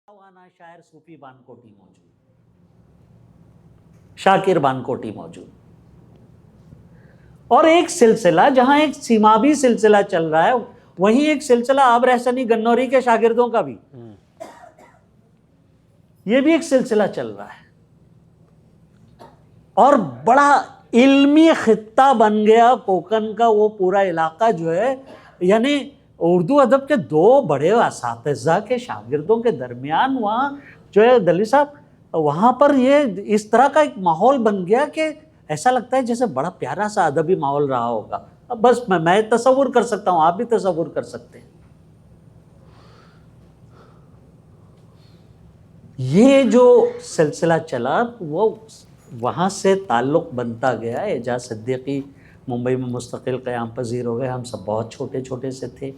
वाना शायर सूफी बानकोटी मौजूद, शाकिर बानकोटी मौजूद, और एक सिलसिला जहां एक सीमावी सिलसिला चल रहा है, वहीं एक सिलसिला आब रहसनी गन्नौरी के शागिर्दों का भी, ये भी एक सिलसिला चल रहा है और बड़ा इल्मी खित्ता बन गया कोकन का वो पूरा इलाका जो है। यानी उर्दू अदब के दो बड़े असातिज़ा के शागिर्दों के दरमियान वहाँ जो है दलवी साहब, वहाँ पर ये इस तरह का एक माहौल बन गया कि ऐसा लगता है जैसे बड़ा प्यारा सा अदबी माहौल रहा होगा। अब बस मैं तसव्वुर कर सकता हूँ, आप भी तसव्वुर कर सकते हैं। ये जो सिलसिला चला वो वहाँ से ताल्लुक़ बनता गया। एजाज सिद्दीकी मुंबई में मुस्तकिल क़याम पजीर हो गए, हम सब बहुत छोटे छोटे से थे।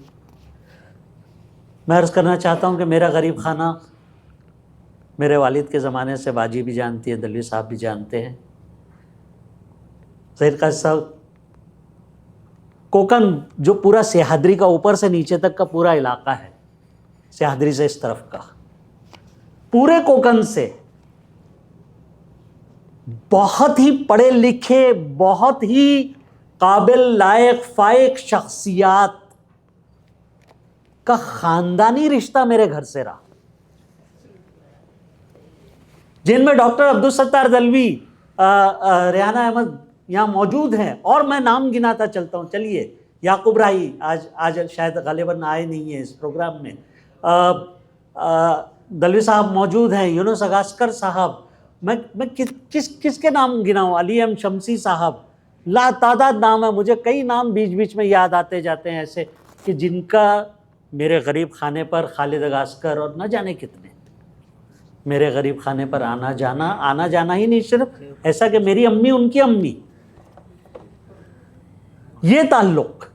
मैं अर्ज़ करना चाहता हूँ कि मेरा गरीब खाना मेरे वालिद के ज़माने से बाजी भी जानती है, दलवी साहब भी जानते हैं। ज़हीर काज़ी साहब, कोकन जो पूरा सह्याद्री का ऊपर से नीचे तक का पूरा इलाका है, सह्याद्री से इस तरफ का, पूरे कोकन से बहुत ही पढ़े लिखे, बहुत ही काबिल लायक फाइक शख्सियात का ख़ानदानी रिश्ता मेरे घर से रहा, जिनमें डॉक्टर अब्दुल सत्तार दलवी, रेहाना अहमद यहाँ मौजूद हैं, और मैं नाम गिनाता चलता हूँ। चलिए, याकूब राही आज शायद गालिबन आए नहीं है इस प्रोग्राम में, दलवी साहब मौजूद हैं, यूनुस अगास्कर साहब, मैं किसके नाम गिनाऊँ, अली एम शमसी साहब, लातादाद नाम है। मुझे कई नाम बीच बीच में याद आते जाते हैं ऐसे कि जिनका मेरे गरीब खाने पर, खालिद अगास्कर और न जाने कितने मेरे गरीब खाने पर आना जाना ही नहीं, सिर्फ ऐसा कि मेरी अम्मी उनकी अम्मी, ये ताल्लुक़।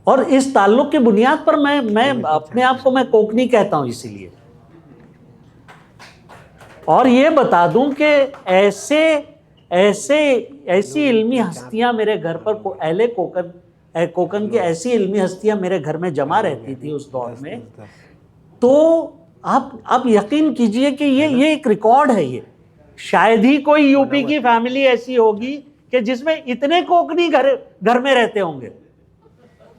और इस ताल्लुक़ की बुनियाद पर मैं अपने आप को मैं कोकनी कहता हूँ इसीलिए। और ये बता दूं कि ऐसी इल्मी हस्तियां मेरे घर पर, अहले कोकन की ऐसी इल्मी हस्तियां मेरे घर में जमा रहती थी उस दौर में। तो आप यकीन कीजिए कि ये एक रिकॉर्ड है। ये शायद ही कोई यूपी की फैमिली ऐसी होगी कि जिसमें इतने कोकनी घर में रहते होंगे,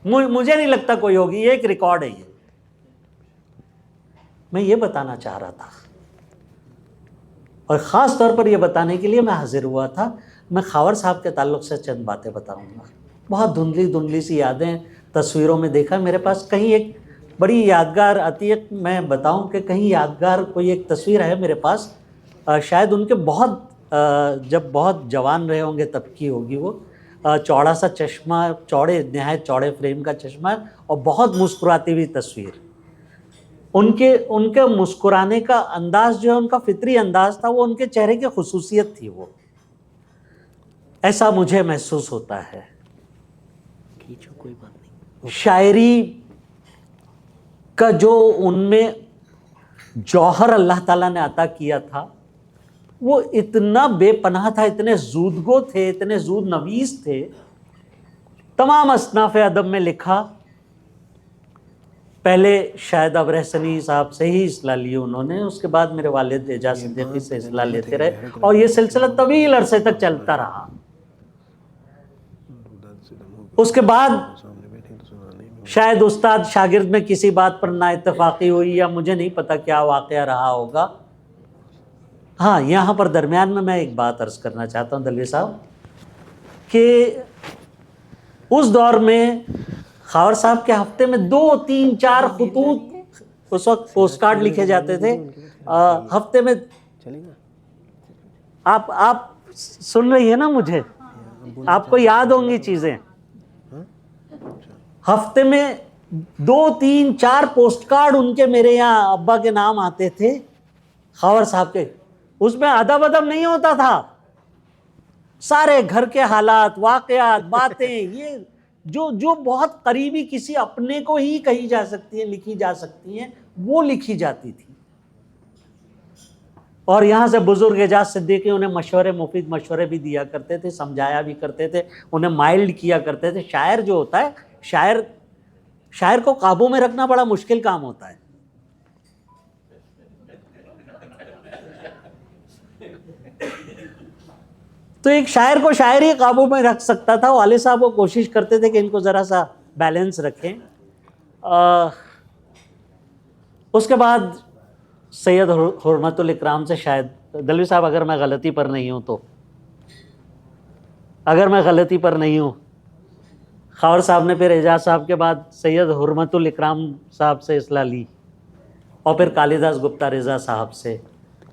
मुझे नहीं लगता कोई होगी। ये एक रिकॉर्ड है। ये मैं ये बताना चाह रहा था, और ख़ास तौर पर यह बताने के लिए मैं हाजिर हुआ था। मैं खावर साहब के ताल्लुक़ से चंद बातें बताऊंगा। बहुत धुंधली सी यादें, तस्वीरों में देखा मेरे पास। कहीं एक बड़ी यादगार आती है, मैं बताऊं कि कहीं यादगार कोई एक तस्वीर है मेरे पास, शायद उनके जब बहुत जवान रहे होंगे तब की होगी वो। चौड़ा सा चश्मा, नहायत चौड़े फ्रेम का चश्मा, और बहुत मुस्कुराती हुई तस्वीर। उनके मुस्कुराने का अंदाज जो है, उनका फितरी अंदाज था, वो उनके चेहरे की खुसूसियत थी। वो ऐसा मुझे महसूस होता है। कोई बात नहीं। शायरी का जो उनमें जौहर अल्लाह ताला ने अता किया था, वो इतना बेपनाह था, इतने ज़ूदगो थे, इतने ज़ूद नवीस थे। तमाम असनाफ़ अदब में लिखा। पहले शायद अब रहसनी साहब से ही इस्लाह ली उन्होंने, उसके बाद मेरे वालिद एजाज सिद्दीकी से इस्लाह लेते रहे, और ये सिलसिला तवील अरसे तक चलता रहा। उसके बाद शायद उस्ताद शागिर्द में किसी बात पर नाइत्तफ़ाक़ी हुई, या मुझे नहीं पता क्या वाक़या रहा होगा। हाँ, यहाँ पर दरमियान में मैं एक बात अर्ज़ करना चाहता हूँ दलवी साहब, कि उस दौर में खावर साहब के हफ्ते में 2, 3, 4 खुतूत उस वक्त पोस्ट कार्ड लिखे जाते थे हफ्ते में। आप सुन रही है ना मुझे? आपको याद होंगी चीज़ें। हफ्ते में 2, 3, 4 पोस्ट कार्ड उनके मेरे यहाँ अब्बा के नाम आते थे, खावर साहब के। उसमें अदब नहीं होता था, सारे घर के हालात, वाक़यात, बातें, ये जो बहुत करीबी किसी अपने को ही कही जा सकती है, लिखी जा सकती हैं, वो लिखी जाती थी। और यहाँ से बुजुर्ग एजाज सिद्दीकी उन्हें मुफीद मशवरे भी दिया करते थे, समझाया भी करते थे, उन्हें माइल्ड किया करते थे। शायर जो होता है, शायर को काबू में रखना बड़ा मुश्किल काम होता है। تو ایک شاعر کو شاعر ہی قابو میں رکھ سکتا تھا. والد صاحب وہ کوشش کرتے تھے کہ ان کو ذرا سا بیلنس رکھیں. اس کے بعد سید حرمت الاکرام سے شاید دلوی صاحب اگر میں غلطی پر نہیں ہوں خاور صاحب نے پھر اعجاز صاحب کے بعد سید حرمت الاکرام صاحب سے اصلاح لی اور پھر کالیداس گپتا رضا صاحب سے,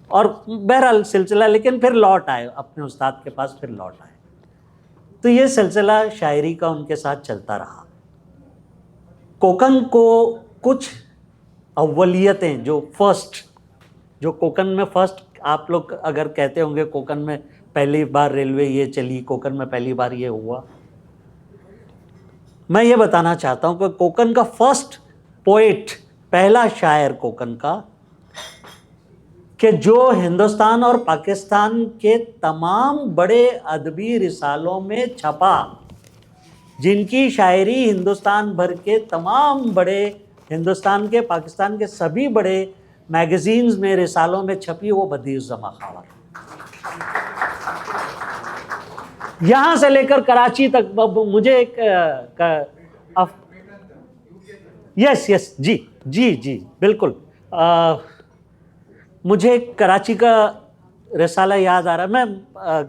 اور بہرحال سلسلہ, لیکن پھر لوٹ آئے اپنے استاد کے پاس, پھر لوٹ آئے. تو یہ سلسلہ شاعری کا ان کے ساتھ چلتا رہا. کوکن کو کچھ اولیتیں جو کوکن میں فرسٹ, آپ لوگ اگر کہتے ہوں گے کوکن میں پہلی بار ریلوے یہ چلی, کوکن میں پہلی بار یہ ہوا, میں یہ بتانا چاہتا ہوں کہ کوکن کا فرسٹ پوئٹ, پہلا شاعر کوکن کا, کہ جو ہندوستان اور پاکستان کے تمام بڑے ادبی رسالوں میں چھپا, جن کی شاعری ہندوستان بھر کے تمام بڑے, ہندوستان کے, پاکستان کے سبھی بڑے میگزینز میں, رسالوں میں چھپی, وہ بدیع الزماں خاور. یہاں سے لے کر کراچی تک مجھے یس جی بالکل, مجھے کراچی کا رسالہ یاد آ رہا ہے. میں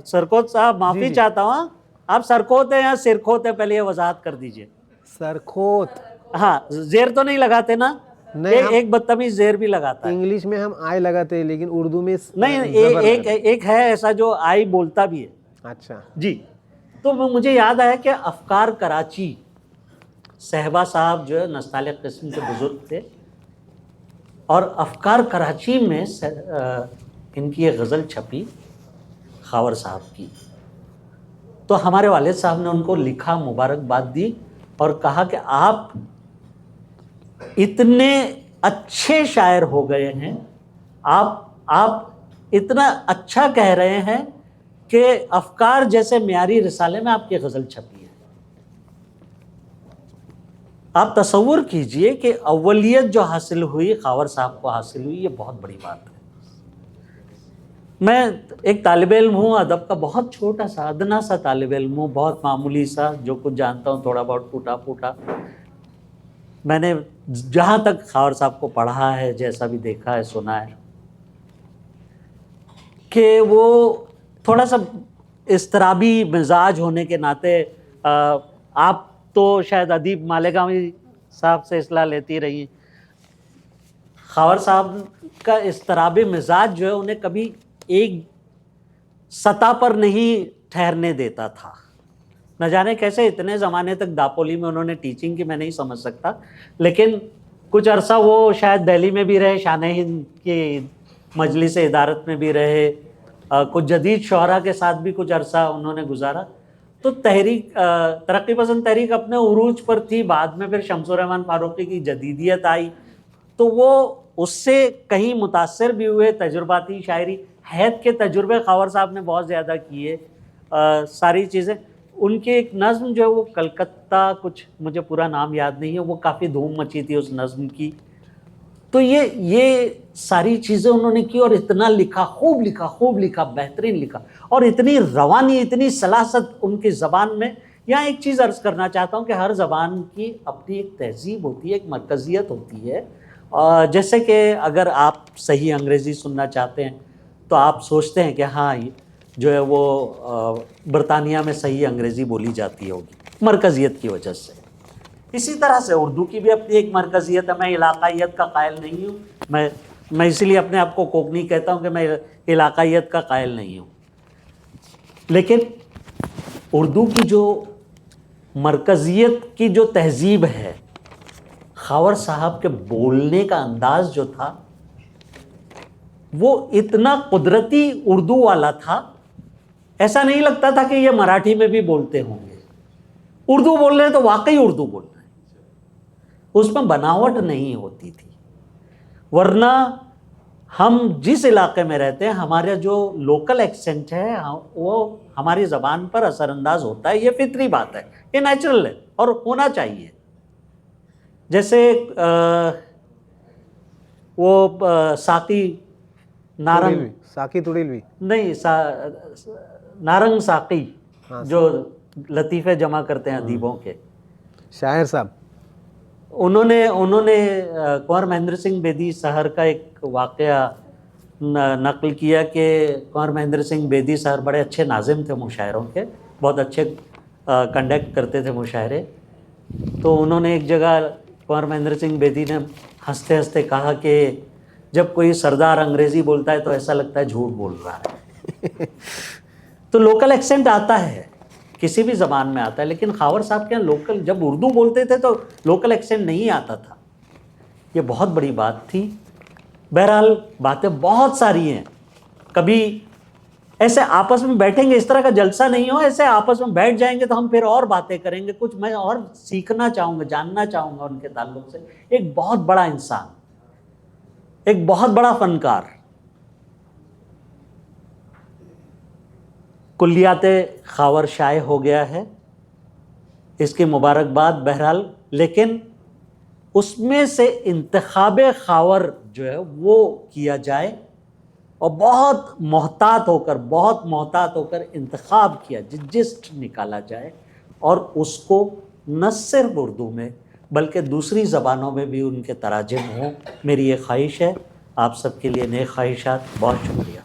سرکوت صاحب معافی چاہتا ہوں, آپ سرکوت ہیں یا سرکوت ہیں, پہلے یہ وضاحت کر دیجئے. سرکوت. ہاں, زیر تو نہیں لگاتے نا؟ ایک بدتمیز زیر بھی لگاتا ہے. انگلش میں ہم آئی لگاتے ہیں لیکن اردو میں نہیں, ایک ہے ایسا جو آئی بولتا بھی ہے. اچھا جی. تو مجھے یاد آیا کہ افکار کراچی, صہبا صاحب جو ہے نستعلیق قسم کے بزرگ تھے, اور افکار کراچی میں ان کی ایک غزل چھپی خاور صاحب کی. تو ہمارے والد صاحب نے ان کو لکھا, مبارکباد دی اور کہا کہ آپ اتنے اچھے شاعر ہو گئے ہیں, آپ اتنا اچھا کہہ رہے ہیں کہ افکار جیسے معیاری رسالے میں آپ کی غزل چھپی ہے. آپ تصور کیجئے کہ اولیت جو حاصل ہوئی خاور صاحب کو حاصل ہوئی, یہ بہت بڑی بات ہے. میں ایک طالب علم ہوں, ادب کا بہت چھوٹا سا ادنا سا طالب علم ہوں, بہت معمولی سا, جو کچھ جانتا ہوں تھوڑا بہت ٹوٹا پھوٹا. میں نے جہاں تک خاور صاحب کو پڑھا ہے, جیسا بھی دیکھا ہے, سنا ہے, کہ وہ تھوڑا سا اضطرابی مزاج ہونے کے ناطے, آپ تو شاید ادیب مالیگامی صاحب سے اصلاح لیتی رہی ہیں, خاور صاحب کا اضطرابی مزاج جو ہے انہیں کبھی ایک سطح پر نہیں ٹھہرنے دیتا تھا. نہ جانے کیسے اتنے زمانے تک داپولی میں انہوں نے ٹیچنگ کی, میں نہیں سمجھ سکتا, لیکن کچھ عرصہ وہ شاید دہلی میں بھی رہے, شان ہند کی مجلس ادارت میں بھی رہے, کچھ جدید شعراء کے ساتھ بھی کچھ عرصہ انہوں نے گزارا. تو تحریک ترقی پسند تحریک اپنے عروج پر تھی, بعد میں پھر شمس الرحمن فاروقی کی جدیدیت آئی, تو وہ اس سے کہیں متاثر بھی ہوئے. تجرباتی شاعری, حید کے تجربے خاور صاحب نے بہت زیادہ کیے, ساری چیزیں. ان کی ایک نظم جو ہے وہ کلکتہ, کچھ مجھے پورا نام یاد نہیں ہے, وہ کافی دھوم مچی تھی اس نظم کی. تو یہ ساری چیزیں انہوں نے کی, اور اتنا لکھا, خوب لکھا, بہترین لکھا, اور اتنی روانی, اتنی سلاست ان کی زبان میں. یہاں ایک چیز عرض کرنا چاہتا ہوں کہ ہر زبان کی اپنی ایک تہذیب ہوتی ہے, ایک مرکزیت ہوتی ہے. جیسے کہ اگر آپ صحیح انگریزی سننا چاہتے ہیں تو آپ سوچتے ہیں کہ ہاں جو ہے وہ برطانیہ میں صحیح انگریزی بولی جاتی ہوگی, مرکزیت کی وجہ سے. اسی طرح سے اردو کی بھی اپنی ایک مرکزیت ہے. میں علاقائیت کا قائل نہیں ہوں, میں اسی لیے اپنے آپ کو کوکنی کہتا ہوں کہ میں علاقائیت کا قائل نہیں ہوں. لیکن اردو کی جو مرکزیت کی جو تہذیب ہے, خاور صاحب کے بولنے کا انداز جو تھا وہ اتنا قدرتی اردو والا تھا, ایسا نہیں لگتا تھا کہ یہ مراٹھی میں بھی بولتے ہوں گے. اردو بول رہے ہیں تو واقعی اردو بول رہے ہیں, اس میں بناوٹ نہیں ہوتی تھی. ورنہ ہم جس علاقے میں رہتے ہیں, ہمارا جو لوکل ایکسنٹ ہے وہ ہماری زبان پر اثر انداز ہوتا ہے. یہ فطری بات ہے, یہ نیچرل ہے اور ہونا چاہیے. جیسے وہ ساقی नारंग साकी तुड़िलवी। नहीं नारंग साकी हाँ, जो लतीफ़े जमा करते हैं अदीबों के, शायर साहब। उन्होंने कुंवर महेंद्र सिंह बेदी सहर का एक वाक़या नक़ल किया कि कुंवर महेंद्र सिंह बेदी सहर बड़े अच्छे नाज़िम थे मुशायरों के, बहुत अच्छे कंडक्ट करते थे मुशायरे। तो उन्होंने एक जगह कुंवर महेंद्र सिंह बेदी ने हंसते हंसते कहा कि जब कोई सरदार अंग्रेज़ी बोलता है तो ऐसा लगता है झूठ बोल रहा है। तो लोकल एक्सेंट आता है, किसी भी ज़बान में आता है, लेकिन खावर साहब के यहाँ लोकल, जब उर्दू बोलते थे तो लोकल एक्सेंट नहीं आता था। ये बहुत बड़ी बात थी। बहरहाल बातें बहुत सारी हैं, कभी ऐसे आपस में बैठेंगे, इस तरह का जलसा नहीं हो, ऐसे आपस में बैठ जाएंगे तो हम फिर और बातें करेंगे, कुछ मैं और सीखना चाहूँगा, जानना चाहूँगा उनके ताल्लुक से। एक बहुत बड़ा इंसान, एक बहुत बड़ा फनकार। कुल्लियाते खावर शाये हो गया है, इसकी मुबारकबाद बहरहाल, लेकिन उसमें से इंतखाबे खावर जो है वो किया जाए और बहुत मोहतात होकर इंतखाब किया, जिस्ट निकाला जाए और उसको न सिर्फ उर्दू में बल्कि दूसरी ज़बानों में भी उनके तराजिम हों। मेरी ये ख्वाहिश है। आप सबके लिए नेक ख्वाहिशात। बहुत शुक्रिया।